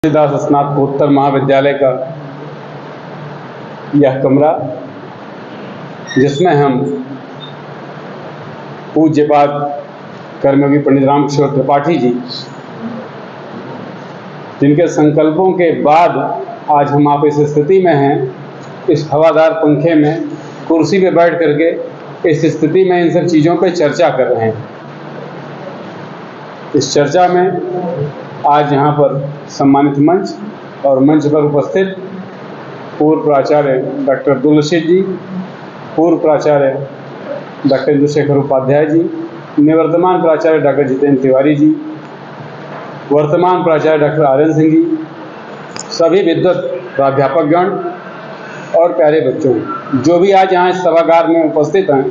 तुलसीदास स्नातकोत्तर महाविद्यालय का यह कमरा, जिसमें हम पूज्यपाद कर्मयोगी पंडित रामकिशोर त्रिपाठी जी, जिनके संकल्पों के बाद आज हम आप इस स्थिति में हैं, इस हवादार पंखे में कुर्सी पे बैठ करके इस स्थिति में इन सब चीज़ों पे चर्चा कर रहे हैं। इस चर्चा में आज यहाँ पर सम्मानित मंच और मंच पर उपस्थित पूर्व प्राचार्य डॉक्टर अब्दुल रशीद जी, पूर्व प्राचार्य डॉक्टर इंदुशेखर उपाध्याय जी, निवर्तमान प्राचार्य डॉक्टर जितेंद्र तिवारी जी, वर्तमान प्राचार्य डॉक्टर आर्यन सिंह जी, सभी विद्वत प्राध्यापकगण और प्यारे बच्चों जो भी आज यहाँ इस सभागार में उपस्थित हैं।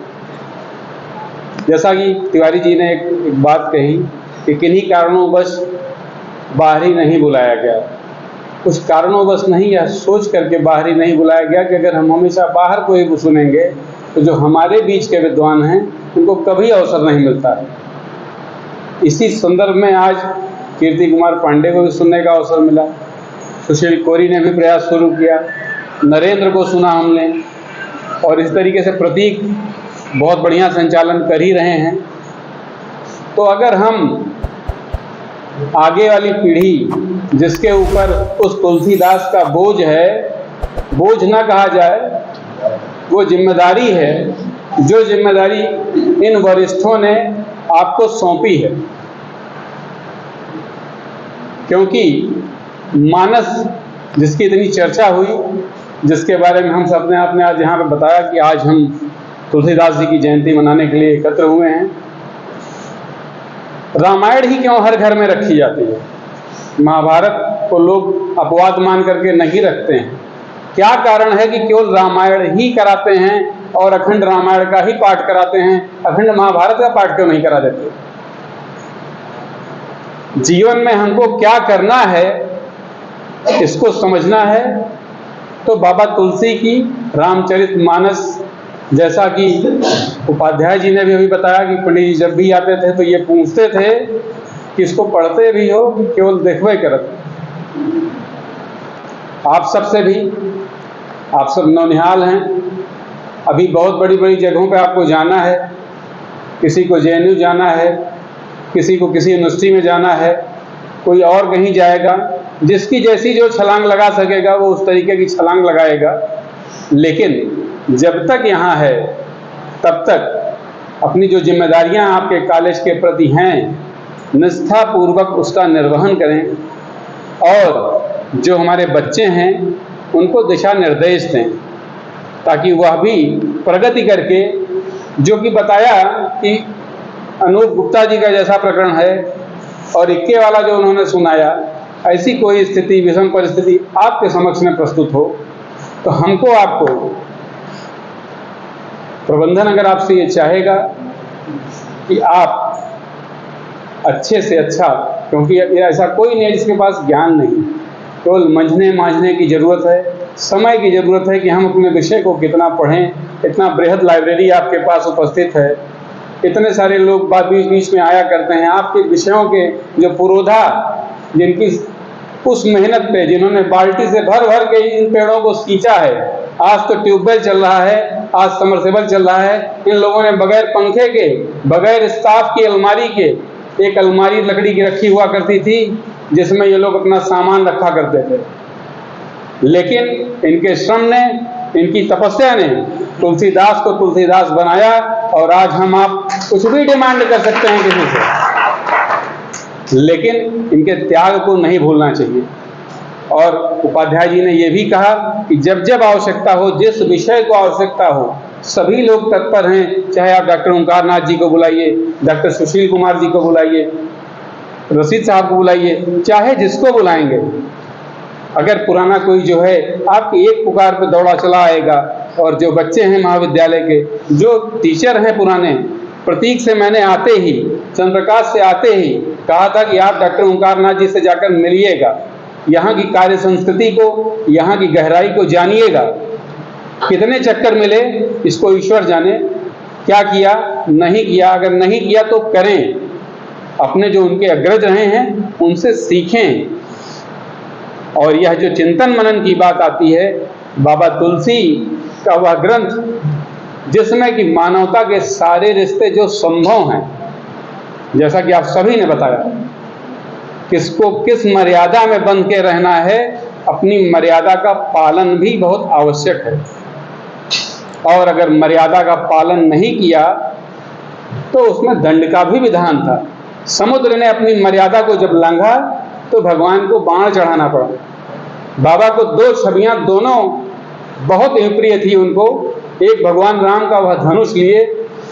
जैसा कि तिवारी जी ने एक बात कही कि किन्हीं कारणोंवश बाहरी नहीं बुलाया गया। कुछ कारणोंवश नहीं, यह सोच करके बाहरी नहीं बुलाया गया कि अगर हम हमेशा बाहर को ही सुनेंगे तो जो हमारे बीच के विद्वान हैं उनको कभी अवसर नहीं मिलता है। इसी संदर्भ में आज कीर्ति कुमार पांडे को भी सुनने का अवसर मिला, सुशील कोरी ने भी प्रयास शुरू किया, नरेंद्र को सुना हमने, और इस तरीके से प्रतीक बहुत बढ़िया संचालन कर ही रहे हैं। तो अगर हम आगे वाली पीढ़ी जिसके ऊपर उस तुलसीदास का बोझ है, बोझ ना कहा जाए, वो जिम्मेदारी है, जो जिम्मेदारी इन वरिष्ठों ने आपको सौंपी है। क्योंकि मानस जिसकी इतनी चर्चा हुई, जिसके बारे में हम सब ने आपने आज यहाँ पे बताया कि आज हम तुलसीदास जी की जयंती मनाने के लिए एकत्र हुए हैं। रामायण ही क्यों हर घर में रखी जाती है? महाभारत को लोग अपवाद मान करके नहीं रखते हैं। क्या कारण है कि केवल रामायण ही कराते हैं और अखंड रामायण का ही पाठ कराते हैं, अखंड महाभारत का पाठ क्यों नहीं करा देते? जीवन में हमको क्या करना है इसको समझना है तो बाबा तुलसी की रामचरितमानस, जैसा कि उपाध्याय जी ने भी अभी बताया कि पंडित जी जब भी आते थे तो ये पूछते थे कि इसको पढ़ते भी हो कि केवल देखवे करते। आप सबसे भी, आप सब नौनिहाल हैं, अभी बहुत बड़ी बड़ी जगहों पे आपको जाना है, किसी को JNU जाना है, किसी को किसी यूनिवर्सिटी में जाना है, कोई और कहीं जाएगा। जिसकी जैसी जो छलांग लगा सकेगा वो उस तरीके की छलांग लगाएगा। लेकिन जब तक यहाँ है तब तक अपनी जो जिम्मेदारियाँ आपके कॉलेज के प्रति हैं निष्ठापूर्वक उसका निर्वहन करें, और जो हमारे बच्चे हैं उनको दिशा निर्देश दें ताकि वह भी प्रगति करके, जो कि बताया कि अनूप गुप्ता जी का जैसा प्रकरण है और इक्के वाला जो उन्होंने सुनाया, ऐसी कोई स्थिति, विषम परिस्थिति आपके समक्ष में प्रस्तुत हो तो हमको आपको प्रबंधन अगर आपसे ये चाहेगा कि आप अच्छे से अच्छा, क्योंकि ऐसा कोई नहीं है जिसके पास ज्ञान नहीं, केवल मंझने मांझने की ज़रूरत है, समय की ज़रूरत है कि हम अपने विषय को कितना पढ़ें। इतना बृहद लाइब्रेरी आपके पास उपस्थित है, इतने सारे लोग बीच बीच में आया करते हैं। आपके विषयों के जो पुरोधा, जिनकी उस मेहनत पे, जिन्होंने बाल्टी से भर भर के इन पेड़ों को सींचा है, आज तो ट्यूबवेल चल रहा है, आज समरसेबल चल रहा है, इन लोगों ने बगैर पंखे के, बगैर स्टाफ की अलमारी के, एक अलमारी लकड़ी की रखी हुआ करती थी जिसमें ये लोग अपना सामान रखा करते थे। लेकिन इनके श्रम ने, इनकी तपस्या ने तुलसीदास को तुलसीदास बनाया, और आज हम आप कुछ भी डिमांड कर सकते हैं किसी से, लेकिन इनके त्याग को नहीं भूलना चाहिए। और उपाध्याय जी ने यह भी कहा कि जब जब आवश्यकता हो, जिस विषय को आवश्यकता हो, सभी लोग तत्पर हैं। चाहे आप डॉक्टर ओंकारनाथ जी को बुलाइए, डॉक्टर सुशील कुमार जी को बुलाइए, रशीद साहब को बुलाइए, चाहे जिसको बुलाएंगे। अगर पुराना कोई जो है आपकी एक पुकार पे दौड़ा चला आएगा, और जो बच्चे हैं महाविद्यालय के, जो टीचर हैं पुराने, प्रतीक से मैंने आते ही, चंद्रप्रकाश से आते ही कहा था कि आप डॉक्टर ओंकारनाथ जी से जाकर मिलिएगा, यहाँ की कार्य संस्कृति को, यहाँ की गहराई को जानिएगा। कितने चक्कर मिले इसको ईश्वर जाने, क्या किया नहीं किया, अगर नहीं किया तो करें। अपने जो उनके अग्रज रहे हैं उनसे सीखें। और यह जो चिंतन मनन की बात आती है, बाबा तुलसी का वह ग्रंथ जिसमें कि मानवता के सारे रिश्ते जो संभव हैं, जैसा कि आप सभी ने बताया, किसको किस मर्यादा में बंध के रहना है, अपनी मर्यादा का पालन भी बहुत आवश्यक है। और अगर मर्यादा का पालन नहीं किया तो उसमें दंड का भी विधान था। समुद्र ने अपनी मर्यादा को जब लांघा तो भगवान को बाण चढ़ाना पड़ा। बाबा को दो छवियां दोनों बहुत ही प्रिय थी उनको। एक भगवान राम का वह धनुष लिए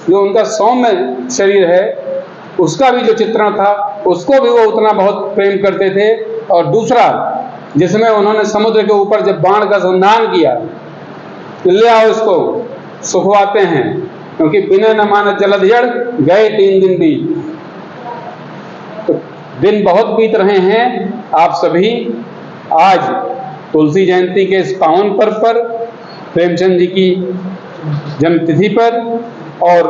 जो उनका सौम्य शरीर है, उसका भी जो चित्रण था उसको भी वो उतना बहुत प्रेम करते थे। और दूसरा जिसमें उन्होंने समुद्र के ऊपर जब बाण का संधान किया, ले आओ इसको सुखवाते हैं, क्योंकि बिना न मानत जलद जड़ गए 3 दिन बीत। तो दिन बहुत बीत रहे हैं। आप सभी आज तुलसी जयंती के इस पावन पर्व पर, प्रेमचंद जी की जन्मतिथि पर, और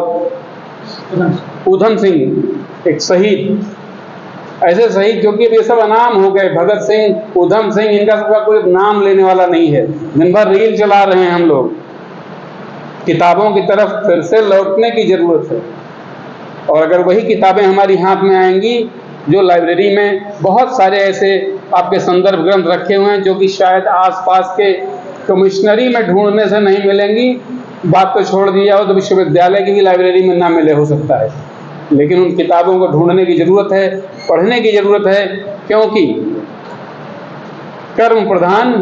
ऊधम सिंह एक शहीद, ऐसे शहीद जो कि ये सब अनाम हो गए, भगत सिंह, ऊधम सिंह, इनका सबका कोई नाम लेने वाला नहीं है। दिन भर रील चला रहे हैं हम लोग। किताबों की तरफ फिर से लौटने की जरूरत है। और अगर वही किताबें हमारी हाथ में आएंगी, जो लाइब्रेरी में बहुत सारे ऐसे आपके संदर्भ ग्रंथ रखे हुए हैं जो कि शायद आसपास के कमिश्नरी में ढूंढने से नहीं मिलेंगी, बात को छोड़ दिया हो तो विश्वविद्यालय की भी लाइब्रेरी में ना मिले हो सकता है, लेकिन उन किताबों को ढूंढने की जरूरत है, पढ़ने की जरूरत है। क्योंकि कर्म प्रधान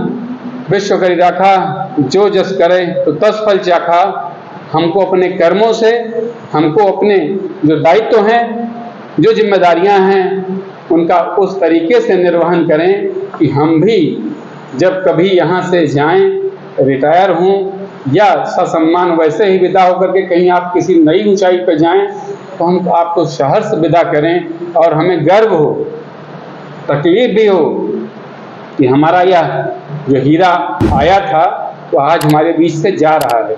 विश्व करी राखा, जो जस करे तो तस फल चाखा। हमको अपने कर्मों से, हमको अपने जो दायित्व हैं, जो जिम्मेदारियां हैं, उनका उस तरीके से निर्वहन करें कि हम भी जब कभी यहाँ से जाएं, रिटायर हों या ससम्मान वैसे ही विदा होकर के कहीं आप किसी नई ऊंचाई पर जाएं, तो हम आपको सहर्ष विदा करें और हमें गर्व हो, तकलीफ भी हो कि हमारा यह जो हीरा आया था तो आज हमारे बीच से जा रहा है।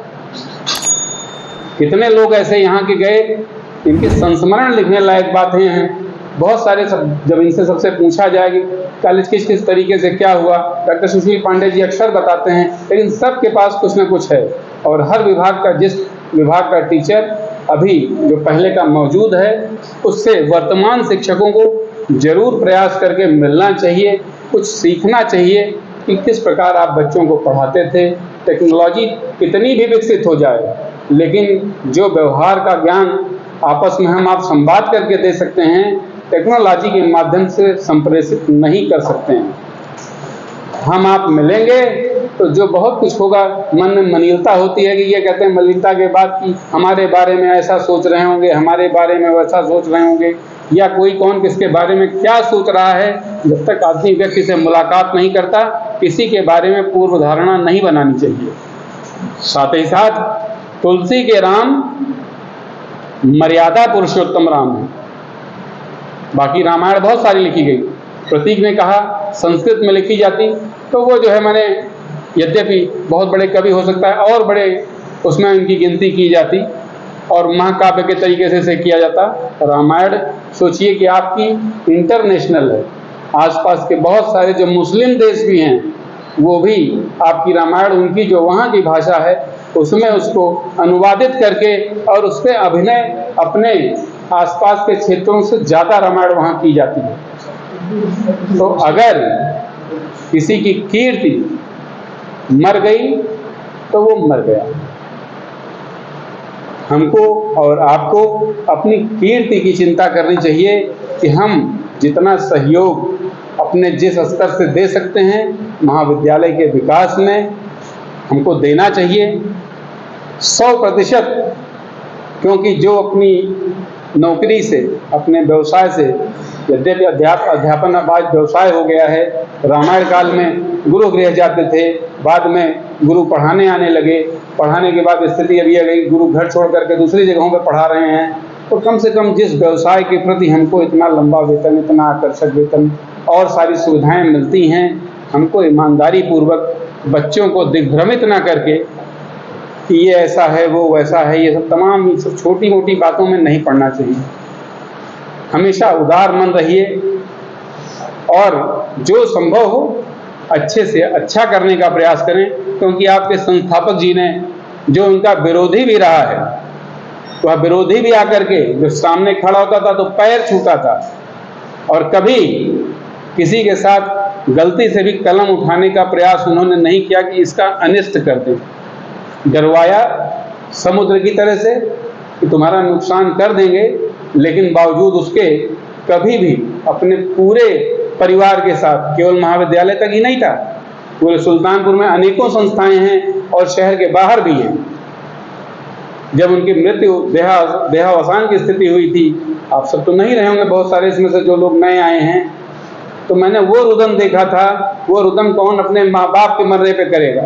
कितने लोग ऐसे यहाँ के गए, इनके संस्मरण लिखने लायक बातें हैं बहुत सारे। जब इनसे सबसे पूछा जाए कि कॉलेज किस तरीके से क्या हुआ, डॉक्टर सुशील पांडे जी अक्सर बताते हैं, लेकिन सबके पास कुछ न कुछ है। और हर विभाग का, जिस विभाग का टीचर अभी जो पहले का मौजूद है, उससे वर्तमान शिक्षकों को जरूर प्रयास करके मिलना चाहिए, कुछ सीखना चाहिए कि किस प्रकार आप बच्चों को पढ़ाते थे। टेक्नोलॉजी कितनी भी विकसित हो जाए, लेकिन जो व्यवहार का ज्ञान आपस में हम आप संवाद करके दे सकते हैं, टेक्नोलॉजी के माध्यम से संप्रेषित नहीं कर सकते हैं। हम आप मिलेंगे तो जो बहुत कुछ होगा, मन में मलिनता होती है कि ये कहते हैं मलिनता के बाद कि हमारे बारे में ऐसा सोच रहे होंगे, हमारे बारे में वैसा सोच रहे होंगे, या कोई कौन किसके बारे में क्या सोच रहा है। जब तक आदमी व्यक्ति से मुलाकात नहीं करता, किसी के बारे में पूर्व धारणा नहीं बनानी चाहिए। साथ ही साथ तुलसी के राम मर्यादा पुरुषोत्तम राम है। बाकी रामायण बहुत सारी लिखी गई, प्रतीक ने कहा संस्कृत में लिखी जाती तो वो जो है, मैंने यद्यपि बहुत बड़े कवि हो सकता है और बड़े उसमें उनकी गिनती की जाती और महाकाव्य के तरीके से किया जाता। रामायण सोचिए कि आपकी इंटरनेशनल है, आसपास के बहुत सारे जो मुस्लिम देश भी हैं वो भी आपकी रामायण, उनकी जो वहाँ की भाषा है उसमें उसको अनुवादित करके और उस पर अभिनय अपने आसपास के क्षेत्रों से ज़्यादा रामायण वहाँ की जाती है। तो अगर किसी की कीर्ति मर गई तो वो मर गया। हमको और आपको अपनी कीर्ति की चिंता करनी चाहिए कि हम जितना सहयोग अपने जिस स्तर से दे सकते हैं महाविद्यालय के विकास में हमको देना चाहिए 100%। क्योंकि जो अपनी नौकरी से, अपने व्यवसाय से, यद्यपि अध्यापन अब आज व्यवसाय हो गया है, रामायण काल में गुरु गृह जाते थे, बाद में गुरु पढ़ाने आने लगे, पढ़ाने के बाद स्थिति अभी आ गई गुरु घर छोड़ करके दूसरी जगहों पर पढ़ा रहे हैं। तो कम से कम जिस व्यवसाय के प्रति हमको इतना लंबा वेतन, इतना आकर्षक वेतन और सारी सुविधाएं मिलती हैं, हमको ईमानदारी पूर्वक बच्चों को दिग्भ्रमित ना करके कि ये ऐसा है, वो वैसा है, ये सब तमाम सब छोटी मोटी बातों में नहीं पड़ना चाहिए। हमेशा उदार मन रहिए और जो संभव हो अच्छे से अच्छा करने का प्रयास करें, क्योंकि आपके संस्थापक जी ने, जो उनका विरोधी भी रहा है, वह विरोधी भी आकर के जब सामने खड़ा होता था तो पैर छूता था, और कभी किसी के साथ गलती से भी कलम उठाने का प्रयास उन्होंने नहीं किया कि इसका अनिष्ट कर दें। डरवाया समुद्र की तरह से कि तुम्हारा नुकसान कर देंगे, लेकिन बावजूद उसके कभी भी अपने पूरे परिवार के साथ, केवल महाविद्यालय तक ही नहीं था, पूरे सुल्तानपुर में अनेकों संस्थाएं हैं और शहर के बाहर भी हैं। जब उनकी मृत्यु देहावसान की स्थिति हुई थी, आप सब तो नहीं रहे होंगे, बहुत सारे इसमें से जो लोग नए आए हैं, तो मैंने वो रुदन देखा था। वो रुदन कौन अपने माँ बाप के मरने पे करेगा?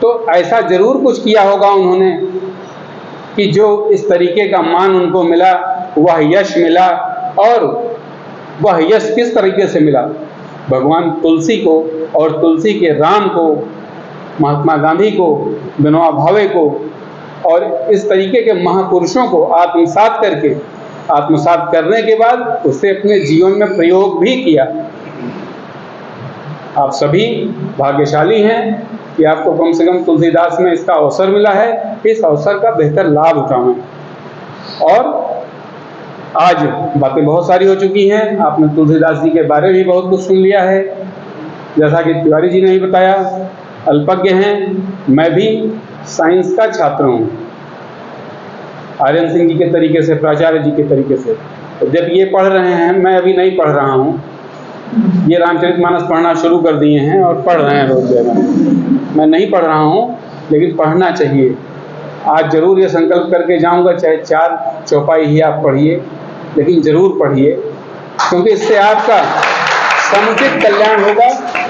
तो ऐसा जरूर कुछ किया होगा उन्होंने कि जो इस तरीके का मान उनको मिला, वह यश मिला। और वह यश किस तरीके से मिला? भगवान तुलसी को और तुलसी के राम को, महात्मा गांधी को, विनोबा भावे को और इस तरीके के महापुरुषों को आत्मसात करने के बाद उसे अपने जीवन में प्रयोग भी किया। आप सभी भाग्यशाली हैं कि आपको कम से कम तुलसीदास में इसका अवसर मिला है। इस अवसर का बेहतर लाभ उठाएं। और आज बातें बहुत सारी हो चुकी हैं, आपने तुलसीदास जी के बारे में भी बहुत कुछ सुन लिया है। जैसा कि तिवारी जी ने भी बताया, अल्पज्ञ हैं, मैं भी साइंस का छात्र हूँ, आर्यन सिंह जी के तरीके से, प्राचार्य जी के तरीके से। तो जब ये पढ़ रहे हैं, मैं अभी नहीं पढ़ रहा हूँ, ये रामचरितमानस पढ़ना शुरू कर दिए हैं और पढ़ रहे हैं रोज जगह। मैं नहीं पढ़ रहा हूँ, लेकिन पढ़ना चाहिए। आज जरूर ये संकल्प करके जाऊँगा, चाहे 4 चौपाई ही आप पढ़िए, लेकिन जरूर पढ़िए, क्योंकि इससे आपका समुचित कल्याण होगा,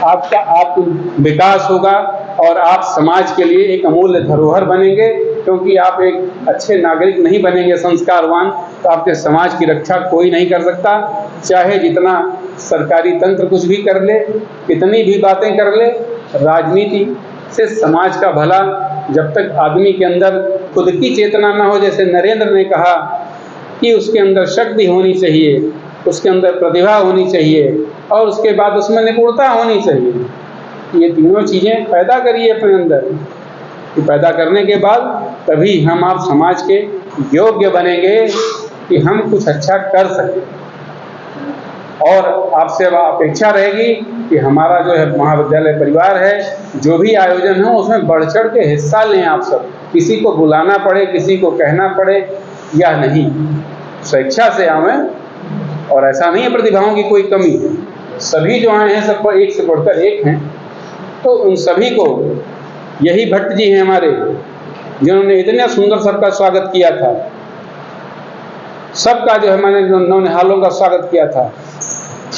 आपका आत्म विकास होगा और आप समाज के लिए एक अमूल्य धरोहर बनेंगे। क्योंकि आप एक अच्छे नागरिक नहीं बनेंगे, संस्कारवान, तो आपके समाज की रक्षा कोई नहीं कर सकता। चाहे जितना सरकारी तंत्र कुछ भी कर ले, कितनी भी बातें कर ले, राजनीति से समाज का भला जब तक आदमी के अंदर खुद की चेतना ना हो, जैसे नरेंद्र ने कहा कि उसके अंदर शक्ति होनी चाहिए, उसके अंदर प्रतिभा होनी चाहिए और उसके बाद उसमें निपुणता होनी चाहिए। ये तीनों चीज़ें पैदा करिए अपने अंदर। पैदा करने के बाद तभी हम आप समाज के योग्य बनेंगे कि हम कुछ अच्छा कर सकें। और आपसे अब अपेक्षा रहेगी कि हमारा जो है महाविद्यालय परिवार है, जो भी आयोजन हो उसमें बढ़ चढ़ के हिस्सा लें आप सब। किसी को बुलाना पड़े, किसी को कहना पड़े या नहीं, स्वेच्छा से आवें। और ऐसा नहीं है प्रतिभाओं की कोई कमी है, सभी जो आए हैं सब एक से बढ़कर एक हैं। तो उन सभी को, यही भट्ट जी हैं हमारे, जिन्होंने इतने सुंदर सबका स्वागत किया था, सबका जो है मैंने नौनिहालों का स्वागत किया था,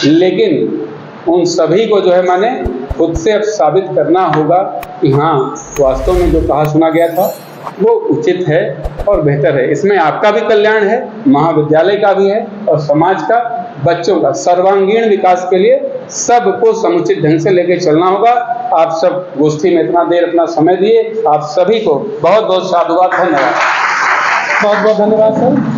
लेकिन उन सभी को जो है मैंने खुद से अब साबित करना होगा कि हाँ, वास्तव में जो कहा सुना गया था वो उचित है और बेहतर है। इसमें आपका भी कल्याण है, महाविद्यालय का भी है और समाज का, बच्चों का सर्वांगीण विकास के लिए सबको समुचित ढंग से लेकर चलना होगा। आप सब गोष्ठी में इतना देर अपना समय दिए, आप सभी को बहुत बहुत साधुवाद, धन्यवाद। बहुत बहुत धन्यवाद सर।